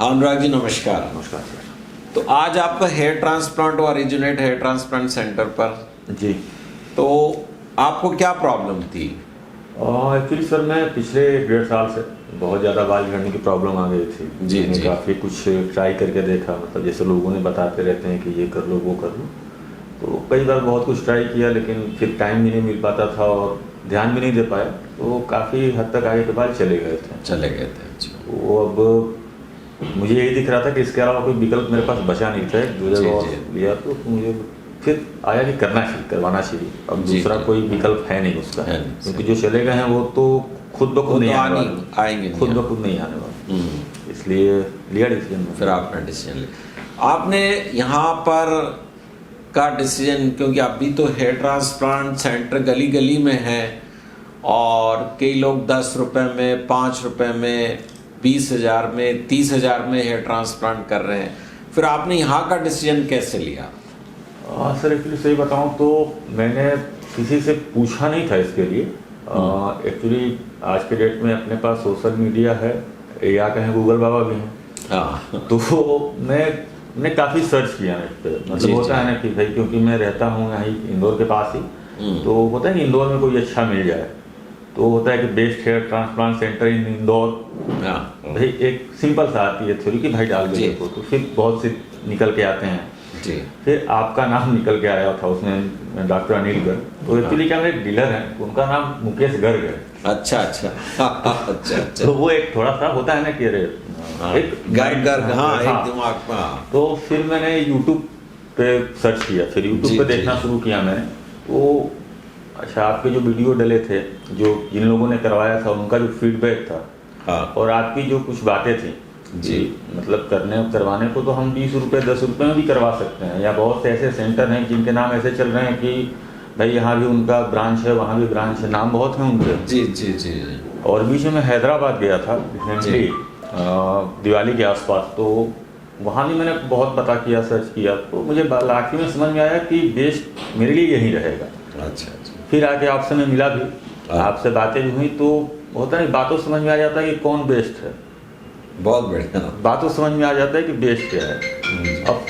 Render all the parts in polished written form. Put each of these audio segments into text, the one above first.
अनुराग जी नमस्कार। नमस्कार सर। तो आज आपका हेयर ट्रांसप्लांट और ओरिजिनेट हेयर ट्रांसप्लांट सेंटर पर, जी तो आपको क्या प्रॉब्लम थी? एक्चुअली सर मैं पिछले 1.5 साल से बहुत ज़्यादा बाल झड़ने की प्रॉब्लम आ गई थी। जी, मैंने जी। काफ़ी कुछ ट्राई करके देखा, मतलब जैसे लोगों ने बताते रहते हैं कि ये कर लो वो कर लो, तो कई बार बहुत कुछ ट्राई किया लेकिन फिर टाइम भी नहीं मिल पाता था और ध्यान भी नहीं दे पाया, तो काफ़ी हद तक आगे के बाल चले गए थे। चले गए थे? अच्छा। तो अब मुझे यही दिख रहा था कि इसके अलावा कोई विकल्प मेरे पास बचा नहीं था। एक दो जी, जगह और जी। लिया तो मुझे फिर आया कि करना चाहिए, करवाना चाहिए। अब जी, दूसरा जी। कोई विकल्प है नहीं उसका, है नहीं, क्योंकि जो चले गए हैं वो तो खुद ब वो खुद नहीं तो आने वाले, आएंगे खुद नहीं। ब खुद नहीं आने वाले। हम्म। इसलिए लिया डिसीजन। फिर आपने डिसीजन लिया। आपने यहाँ पर का डिसीजन, क्योंकि अभी तो हेयर ट्रांसप्लांट सेंटर गली गली में है और कई लोग 10 रुपए में, 5 रुपए में, 20,000 में, 30,000 में हेयर ट्रांसप्लांट कर रहे हैं, फिर आपने यहाँ का डिसीजन कैसे लिया? सर एक्चुअली सही बताऊं तो मैंने किसी से पूछा नहीं था इसके लिए। एक्चुअली आज के डेट में अपने पास सोशल मीडिया है, या कहें गूगल बाबा भी हैं। हाँ। तो मैंने काफ़ी सर्च किया नेट पे, जी, मतलब होता जी। है ना कि भाई क्योंकि मैं रहता हूँ यहाँ ही इंदौर के पास ही, तो होता है कि इंदौर में कोई अच्छा मिल जाए, तो होता है कि बेस्ट हेयर ट्रांसप्लांट सेंटर इन इंदौर। हाँ। भाई एक सिंपल सा आती है थ्योरी कि भाई डाल जी। दो, तो फिर बहुत से निकल के आते हैं। जी। फिर आपका नाम निकल के आया था उसमें, डॉक्टर अनिल गर्ग। तो एक्चुअली क्या मेरे डीलर हैं, उनका नाम मुकेश गर्ग है। अच्छा अच्छा। अच्छा अच्छा। तो वो एक थोड़ा सा होता है ना कि अरे एक गर्ग गर्ग, हाँ, एक हाँ। दिमाग में। हाँ। तो फिर मैंने यूट्यूब पे सर्च किया, फिर जी, यूट्यूब पे जी। देखना शुरू किया मैंने। तो अच्छा, आपके जो वीडियो डले थे, जो जिन लोगों ने करवाया था उनका जो फीडबैक था, हाँ। और आपकी जो कुछ बातें थी जी। मतलब करवाने को तो हम 20 रुपये 10 रुपये में भी करवा सकते हैं, या बहुत से ऐसे सेंटर हैं जिनके नाम ऐसे चल रहे हैं कि भाई यहाँ भी उनका ब्रांच है, वहाँ भी ब्रांच है, नाम बहुत हैं उनके। जी जी जी जी। और बीच में मैं हैदराबाद गया था रिसेंटली, दिवाली के आसपास, तो वहाँ भी मैंने बहुत पता किया, सर्च किया, तो मुझे आखिर में समझ में आया कि बेस्ट मेरे लिए यही रहेगा। अच्छा अच्छा। फिर आके आपसे मैं मिला भी, आपसे बातें भी हुई, तो होता है बातों समझ में आ जाता है कि कौन बेस्ट है। बहुत बढ़िया। बातों समझ में आ जाता है कि बेस्ट क्या है। अब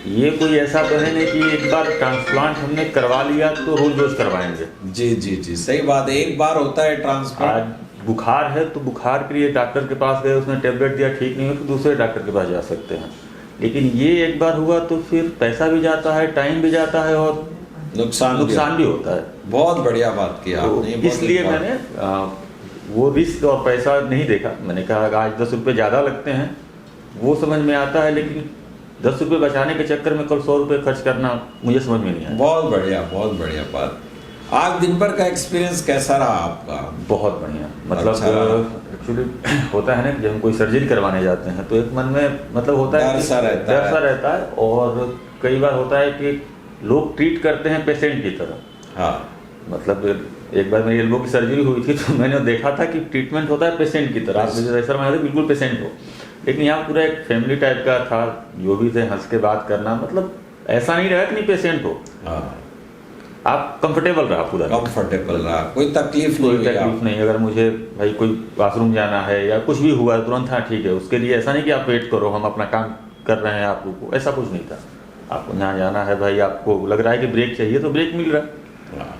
ये कोई ऐसा तो है नहीं कि एक बार ट्रांसप्लांट हमने करवा लिया तो रोज रोज करवाएंगे। जी जी जी, सही बात है। एक बार होता है ट्रांसप्लांट। आज बुखार है तो बुखार के लिए डॉक्टर के पास गए, उसने टेबलेट दिया, ठीक नहीं हो तो दूसरे डॉक्टर के पास जा सकते हैं। लेकिन ये एक बार हुआ तो फिर पैसा भी जाता है, टाइम भी जाता है, और नुकसान भी होता है। बहुत बढ़िया बात किया तो आपने। इसलिए मैंने वो रिस्क और पैसा नहीं देखा। मैंने कहा आज 10 रुपये ज़्यादा लगते हैं वो समझ में आता है, लेकिन 10 रुपये बचाने के चक्कर में कल 100 रुपये खर्च करना मुझे समझ में नहीं आया। बहुत बढ़िया, बहुत बढ़िया बात। आज दिन भर का एक्सपीरियंस कैसा रहा आपका? बहुत बढ़िया, मतलब एक्चुअली होता है ना कि जब हम कोई सर्जरी करवाने जाते हैं तो एक मन में मतलब होता है, डर सा रहता है, और कई बार होता है कि लोग ट्रीट करते हैं पेशेंट की तरह। हाँ। मतलब एक बार मेरी एल्बो की सर्जरी हुई थी तो मैंने देखा था कि ट्रीटमेंट होता है पेशेंट की तरह, आप जैसे मान लो बिल्कुल पेशेंट हो, लेकिन यहाँ पूरा एक फैमिली टाइप का था, जो भी थे हंस के बात करना, मतलब ऐसा नहीं रहा कि नहीं पेशेंट हो। हाँ। आप कंफर्टेबल रहा, पूरा कंफर्टेबल रहा, कोई तकलीफ नहीं। अगर मुझे भाई कोई बाथरूम जाना है या कुछ भी हुआ तुरंत हाँ ठीक है, उसके लिए ऐसा नहीं कि आप वेट करो, हम अपना काम कर रहे हैं आप लोग को, ऐसा कुछ नहीं था। आपको जहाँ जाना है भाई, आपको लग रहा है कि ब्रेक चाहिए तो ब्रेक मिल रहा है,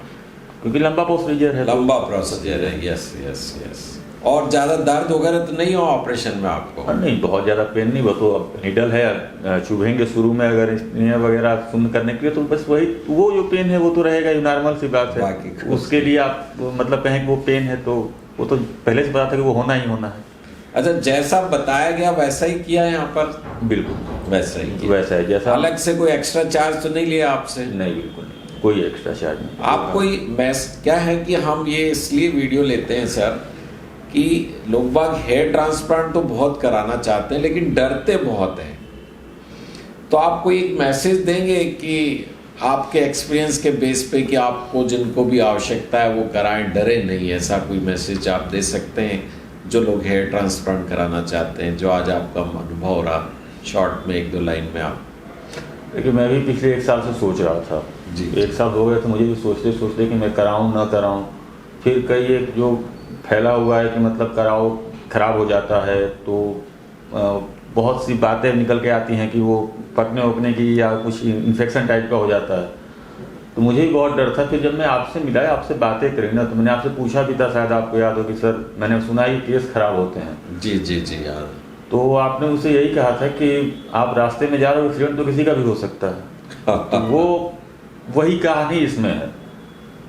क्योंकि लंबा प्रोसीजर है। लंबा प्रोसीजर है। Yes yes yes. और ज़्यादा दर्द वगैरह तो नहीं हो ऑपरेशन में आपको? नहीं, बहुत ज़्यादा पेन नहीं, वो तो अब नीडल है, चुभेंगे शुरू में अगर वगैरह सुन करने के लिए, तो बस वही वो जो पेन है वो तो रहेगा, ये नॉर्मल सी बात है। उसके लिए आप मतलब कहें कि वो पेन है तो वो तो पहले से पता था कि वो होना ही होना है। अच्छा, जैसा बताया गया वैसा ही किया यहाँ पर? बिल्कुल वैसा ही किया। वैसा है जैसा। अलग से कोई एक्स्ट्रा चार्ज तो नहीं लिया आपसे? नहीं, बिल्कुल नहीं, कोई एक्स्ट्रा चार्ज नहीं। आप कोई क्या है कि हम ये इसलिए वीडियो लेते हैं सर कि लोग बाग हेयर ट्रांसप्लांट तो बहुत कराना चाहते हैं लेकिन डरते बहुत हैं, तो आप कोई एक मैसेज देंगे कि आपके एक्सपीरियंस के बेस पे कि आपको जिनको भी आवश्यकता है वो कराएं, डरे नहीं, ऐसा कोई मैसेज आप दे सकते हैं जो लोग हेयर ट्रांसप्लांट कराना चाहते हैं, जो आज आपका अनुभव रहा, शॉर्ट में 1-2 लाइन में आप? देखिए, मैं भी पिछले 1 साल से सोच रहा था जी। 1 साल हो गए तो मुझे भी सोचते सोचते कि मैं कराऊं ना कराऊं। फिर कई एक जो फैला हुआ है कि मतलब कराओ खराब हो जाता है, तो बहुत सी बातें निकल के आती हैं कि वो पकने वकने की या कुछ इन्फेक्शन टाइप का हो जाता है। तो मुझे भी बहुत डर था। फिर जब मैं आपसे मिला, आपसे बातें करी ना, तो मैंने आपसे पूछा भी था, शायद आपको याद हो कि सर मैंने सुना ही केस खराब होते हैं। जी जी जी यार। तो आपने मुझसे यही कहा था कि आप रास्ते में जा रहे हो, एक्सीडेंट तो किसी का भी हो सकता है। तो वो वही कहानी इसमें है।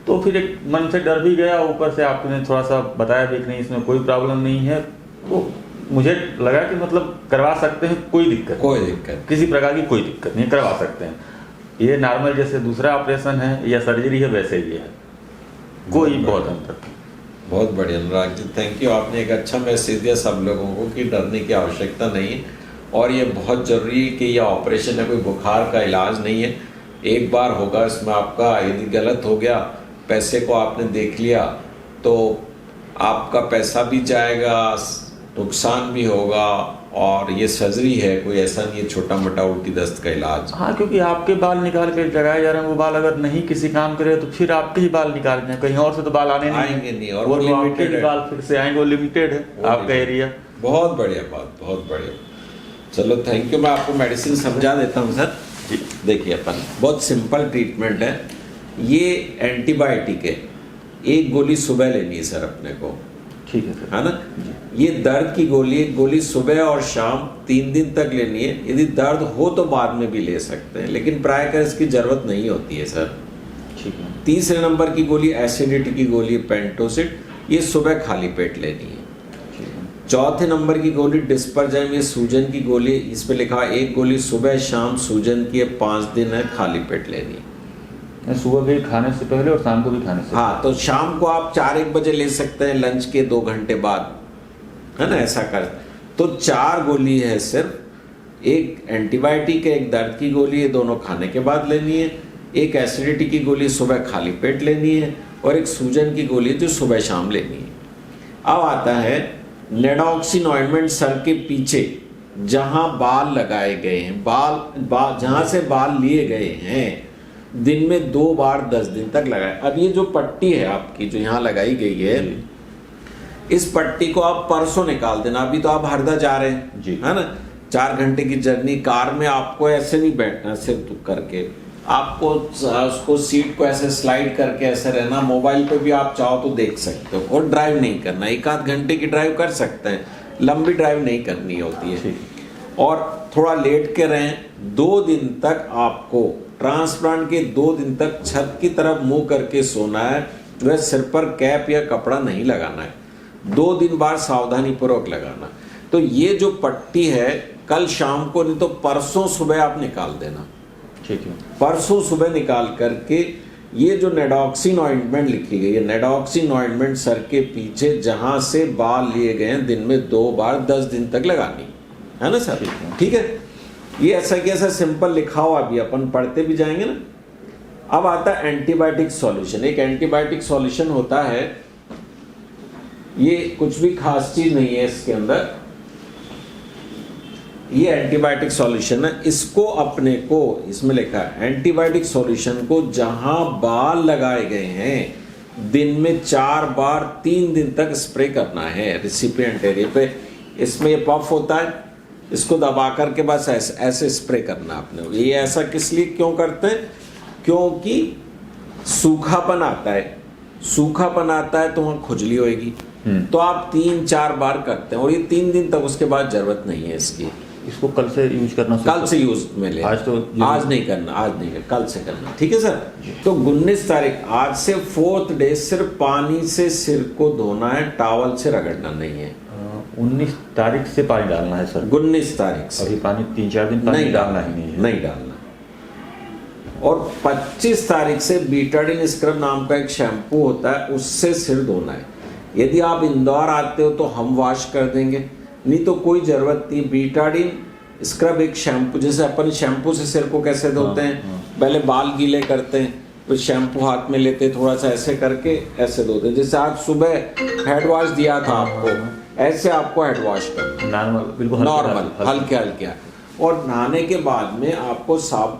तो फिर एक मन से डर भी गया, ऊपर से आपने थोड़ा सा बताया भी कि नहीं इसमें कोई प्रॉब्लम नहीं है, तो मुझे लगा कि मतलब करवा सकते हैं, कोई दिक्कत किसी प्रकार की कोई दिक्कत नहीं, करवा सकते हैं। ये नॉर्मल जैसे दूसरा ऑपरेशन है या सर्जरी है वैसे ही है, कोई बहुत अंतर नहीं। बहुत बढ़िया अनुराग जी, थैंक यू। आपने एक अच्छा मैसेज दिया सब लोगों को कि डरने की आवश्यकता नहीं है, और ये बहुत ज़रूरी है कि यह ऑपरेशन है, कोई बुखार का इलाज नहीं है। एक बार होगा इसमें आपका, यदि गलत हो गया, पैसे को आपने देख लिया तो आपका पैसा भी जाएगा, नुकसान भी होगा। और ये सर्जरी है, कोई ऐसा नहीं है छोटा मोटा उल्टी दस्त का इलाज। हाँ, क्योंकि आपके बाल निकाल के लगाए जा रहे हैं, वो बाल अगर नहीं किसी काम करे तो फिर आपके ही बाल निकाल रहे हैं, कहीं और से तो बाल आएंगे नहीं, और वो लिमिटेड बाल फिर से आएंगे, वो लिमिटेड है आपका एरिया। बहुत बढ़िया बात, बहुत बढ़िया। चलो थैंक यू। मैं आपको मेडिसिन समझा देता हूँ सर। देखिए अपन बहुत सिंपल ट्रीटमेंट है। ये एंटीबायोटिक है, एक गोली सुबह लेनी है सर अपने को, ठीक है सर, है ना। ये दर्द की गोली, एक गोली सुबह और शाम 3 दिन तक लेनी है। यदि दर्द हो तो बाद में भी ले सकते हैं, लेकिन प्रायः इसकी जरूरत नहीं होती है सर। ठीक है। तीसरे नंबर की गोली एसिडिटी की गोली पेंटोसिड, ये सुबह खाली पेट लेनी है। चौथे नंबर की गोली डिस्परजाइम, ये सूजन की गोली, इस पे लिखा है एक गोली सुबह शाम सूजन की, 5 दिन है, खाली पेट लेनी है। सुबह भी खाने से पहले और शाम को भी खाने से। हाँ, तो शाम को आप 4-1 बजे ले सकते हैं, लंच के 2 घंटे बाद, है ना, ऐसा कर। तो 4 गोली है सिर्फ, एक एंटीबायोटिक है, एक दर्द की गोली है, दोनों खाने के बाद लेनी है, एक एसिडिटी की गोली सुबह खाली पेट लेनी है, और एक सूजन की गोली जो सुबह शाम लेनी है। अब आता है नेडॉक्सिन ऑइंटमेंट सर के पीछे जहां बाल लगाए गए हैं, बाल जहां से बाल लिए गए हैं, दिन में 2 बार 10 दिन तक लगाए। अब ये जो पट्टी है आपकी जो यहाँ लगाई गई है, इस पट्टी को आप परसों निकाल देना। अभी तो आप हरदा जा रहे हैं जी, है ना, 4 घंटे की जर्नी, कार में आपको ऐसे नहीं बैठना, सिर करके आपको उसको सीट को ऐसे स्लाइड करके ऐसे रहना। मोबाइल पे भी आप चाहो तो देख सकते हो, और ड्राइव नहीं करना। 1-8 घंटे की ड्राइव कर सकते हैं, लंबी ड्राइव नहीं करनी होती है। और थोड़ा लेट के रहें। 2 दिन तक आपको ट्रांसप्लांट के 2 दिन तक छत की तरफ मुंह करके सोना है, वह सिर पर कैप या कपड़ा नहीं लगाना है। 2 दिन बाद सावधानी पूर्वक लगाना। तो ये जो पट्टी है कल शाम को नहीं तो परसों सुबह आप निकाल देना, ठीक है। परसों सुबह निकाल करके ये जो नेडॉक्सिन ऑइंटमेंट लिखी गई है, नेडॉक्सिन ऑइंटमेंट सर के पीछे जहां से बाल लिए गए हैं, दिन में 2 बार 10 दिन तक लगानी है ना सर, ठीक है। ये ऐसा कि ऐसा सिंपल लिखा हुआ, अभी अपन पढ़ते भी जाएंगे ना। अब आता है एंटीबायोटिक सॉल्यूशन। एक एंटीबायोटिक सॉल्यूशन होता है, ये कुछ भी खास चीज नहीं है इसके अंदर, ये एंटीबायोटिक सॉल्यूशन है। इसको अपने को, इसमें लिखा है एंटीबायोटिक सॉल्यूशन को जहां बाल लगाए गए हैं दिन में 4 बार 3 दिन तक स्प्रे करना है रिसिपिएंट एरिया पे। इसमें ये पफ होता है, इसको दबा करके बस ऐसे स्प्रे करना आपने। ये ऐसा किस लिए क्यों करते हैं? क्योंकि सूखापन आता है, सूखापन आता है तो वहाँ खुजली होगी, तो आप 3-4 बार करते हैं, और ये 3 दिन तक, उसके बाद जरूरत नहीं है इसकी। इसको कल से यूज करना, कल से यूज में ले, आज तो आज नहीं करना, आज नहीं करना, कल से करना, ठीक है सर। तो 19 तारीख, आज से 4th डे सिर्फ पानी से सिर को धोना है, टॉवल से रगड़ना नहीं है। 19 तारीख से पानी डालना है सर, 19 तारीख से। अभी पानी 3-4 दिन पानी नहीं डालना ही नहीं है, नहीं डालना। और 25 तारीख से बीटाडिन स्क्रब नाम का एक शैम्पू होता है, उससे सिर धोना है। यदि आप इंदौर आते हो तो हम वॉश कर देंगे, नहीं तो कोई जरूरत नहीं। बीटाडिन स्क्रब एक शैम्पू, जैसे अपन शैम्पू से सिर को कैसे धोते हैं, पहले बाल गीले करते हैं, फिर शैम्पू हाथ में लेते हैं, थोड़ा सा ऐसे करके ऐसे धोते हैं। जैसे आज सुबह हेड वॉश दिया था आपको, ऐसे आपको हेड वॉश करना, नॉर्मल, बिल्कुल नॉर्मल, हल्के हल्के। और नहाने के बाद में आपको साफ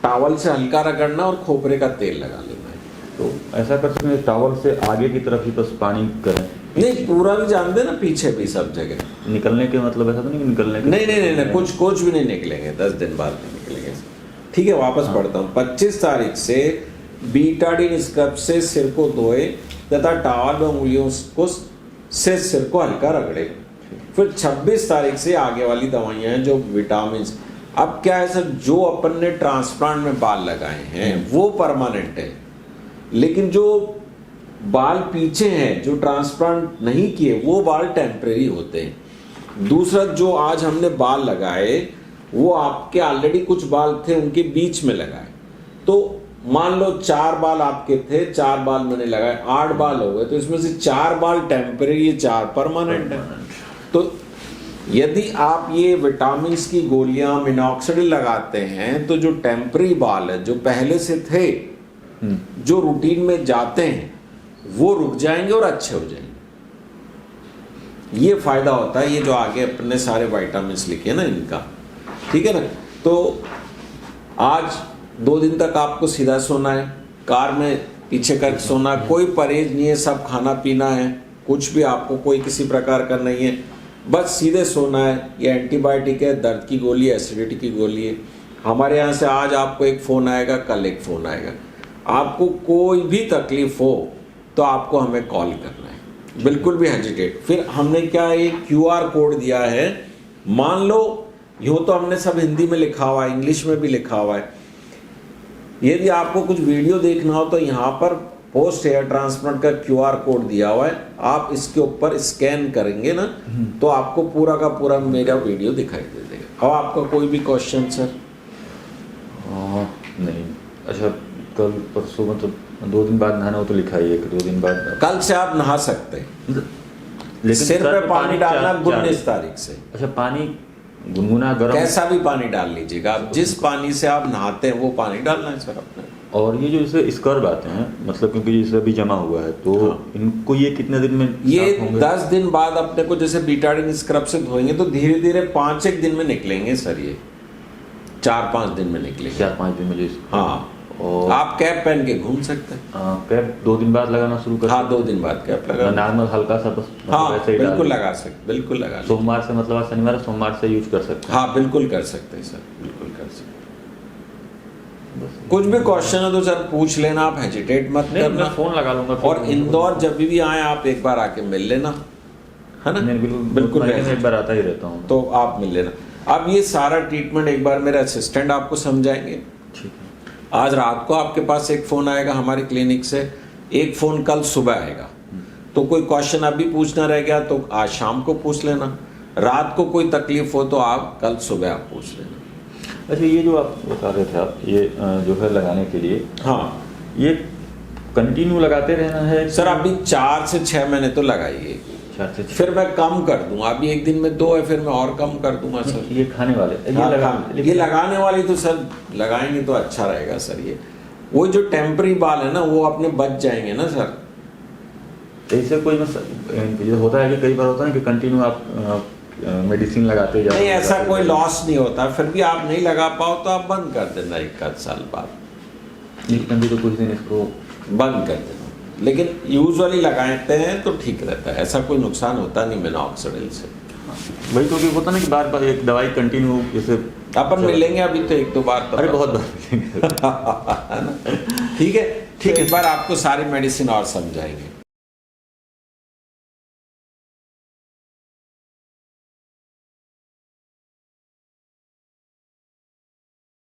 टॉवल से हल्का रगड़ना और खोपरे का तेल लगा लेना है। तो ऐसा कर सकते हैं टॉवल से आगे की तरफ ही बस पानी करें, नहीं पूरा भी जान दे ना, पीछे भी सब जगह निकलने के मतलब ऐसा तो नहीं कि निकलने के नहीं, कुछ भी नहीं निकलेंगे, 10 दिन बाद नहीं निकलेंगे। ठीक है, वापस पढ़ता हूँ। 25 तारीख से बीटाडीन स्क्रब से सिर को धोए तथा टॉवल में उंगलियों को से सिर को हल्का रगड़े। फिर 26 तारीख से आगे वाली दवाइयां हैं जो विटामिन। अब क्या है सर, जो अपन ने ट्रांसप्लांट में बाल लगाए हैं वो परमानेंट है, लेकिन जो बाल पीछे हैं जो ट्रांसप्लांट नहीं किए वो बाल टेम्परेरी होते हैं। दूसरा, जो आज हमने बाल लगाए वो आपके ऑलरेडी कुछ बाल थे उनके बीच में लगाए, तो मान लो 4 बाल आपके थे, 4 बाल मैंने लगाए, 8 बाल हो गए, तो इसमें से 4 बाल टेम्परेरी, 4 परमानेंट है। तो यदि आप ये विटामिन की गोलियां मिनॉक्सिडिल लगाते हैं तो जो टेम्परेरी बाल है जो पहले से थे जो रूटीन में जाते हैं वो रुक जाएंगे और अच्छे हो जाएंगे। ये फायदा होता है, ये जो आगे अपने सारे विटामिन लिखे हैं ना इनका, ठीक है ना। तो आज 2 दिन तक आपको सीधा सोना है, कार में पीछे कर सोना, कोई परहेज नहीं है, सब खाना पीना है, कुछ भी आपको कोई किसी प्रकार का नहीं है, बस सीधे सोना है। ये एंटीबायोटिक है, दर्द की गोली है, एसिडिटी की गोली है। हमारे यहाँ से आज आपको एक फ़ोन आएगा, कल एक फ़ोन आएगा। आपको कोई भी तकलीफ हो तो आपको हमें कॉल करना है, बिल्कुल भी हेजिटेट। फिर हमने क्या एक QR कोड दिया है, मान लो यूँ तो हमने सब हिंदी में लिखा हुआ है, इंग्लिश में भी लिखा हुआ है। यदि आपको कुछ वीडियो देखना हो तो यहाँ पर पोस्ट हेयर ट्रांसप्लांट का QR कोड दिया हुआ है, आप इसके ऊपर स्कैन करेंगे ना तो आपको पूरा का पूरा मेरा वीडियो दिखाई दे देगा। अब आपका कोई भी क्वेश्चन सर? नहीं, अच्छा कल परसों मतलब 2 दिन बाद नहाना हो तो लिखा ही है कि 2 दिन बाद। कल से आप नहा सकते हैं, लेकिन सिर पे पानी डालना 19 तारीख से। अच्छा, पानी गुनगुना गर्म कैसा भी पानी डाल लीजिएगा आप, जिस पानी से आप नहाते हैं वो पानी डालना है सर अपने। और ये जो इसे स्कर्व आते हैं मतलब क्योंकि इसे अभी जमा हुआ है तो इनको ये कितने दिन में ये 10 दिन बाद अपने को जैसे बीटाडीन स्क्रब से धोएंगे तो धीरे धीरे 5-1 दिन में निकलेंगे सर, ये 4-5 दिन में निकलेंगे। 4-5 दिन में जो हाँ, और आप कैप पहन के घूम सकते हैं। कैप 2 दिन बाद लगाना शुरू कर? हाँ, 2 दिन बाद कैप लगा, नॉर्मल हल्का सा बस। हाँ बिल्कुल लगा सकते, बिल्कुल लगा। सोमवार से मतलब आज शनिवार, सोमवार से यूज कर सकते हैं? हाँ बिल्कुल कर सकते हैं सर, बिल्कुल कर सकते हैं। कुछ भी क्वेश्चन है तो सर पूछ लेना, आप हेजिटेट मत करना, फोन लगा लूंगा। और इंदौर जब भी आए आप एक बार आके मिल लेना, है ना। बिल्कुल एक बार आता ही रहता हूँ, तो आप मिल लेना। अब ये सारा ट्रीटमेंट एक बार मेरे असिस्टेंट आपको समझाएंगे। ठीक है। आज रात को आपके पास एक फ़ोन आएगा हमारी क्लिनिक से, एक फ़ोन कल सुबह आएगा। तो कोई क्वेश्चन अभी पूछना रह गया तो आज शाम को पूछ लेना, रात को कोई तकलीफ हो तो आप कल सुबह आप पूछ लेना। अच्छा, ये जो आप बता रहे थे आप ये जो है लगाने के लिए, हाँ ये कंटिन्यू लगाते रहना है सर? अभी 4 से 6 महीने तो लगाइए, फिर मैं कम कर दूंगा। अभी एक दिन में 2 है, फिर मैं और कम कर दूंगा सर। ये खाने वाले ये लगाने वाली तो सर लगाएंगे तो अच्छा रहेगा सर। ये वो जो टेम्पररी बाल है ना वो अपने बच जाएंगे ना सर। ऐसे कोई ये होता है कि कई बार होता है कि कंटिन्यू आप मेडिसिन लगाते जाओ? नहीं, ऐसा कोई लॉस नहीं होता, फिर भी आप नहीं लगा पाओ तो आप बंद कर देना 1 साल बाद। लेकिन भी तो कुछ दिन इसको बंद कर देना, लेकिन यूजुअली लगाते हैं तो ठीक रहता है, ऐसा कोई नुकसान होता नहीं मिनॉक्सिडिल से। वही तो होता ना कि बार बार एक दवाई कंटिन्यू जैसे अपन मिलेंगे अभी तो 1-2 बार तो, अरे बहुत बार ठीक है, ठीक है, एक बार आपको सारी मेडिसिन और समझाएंगे।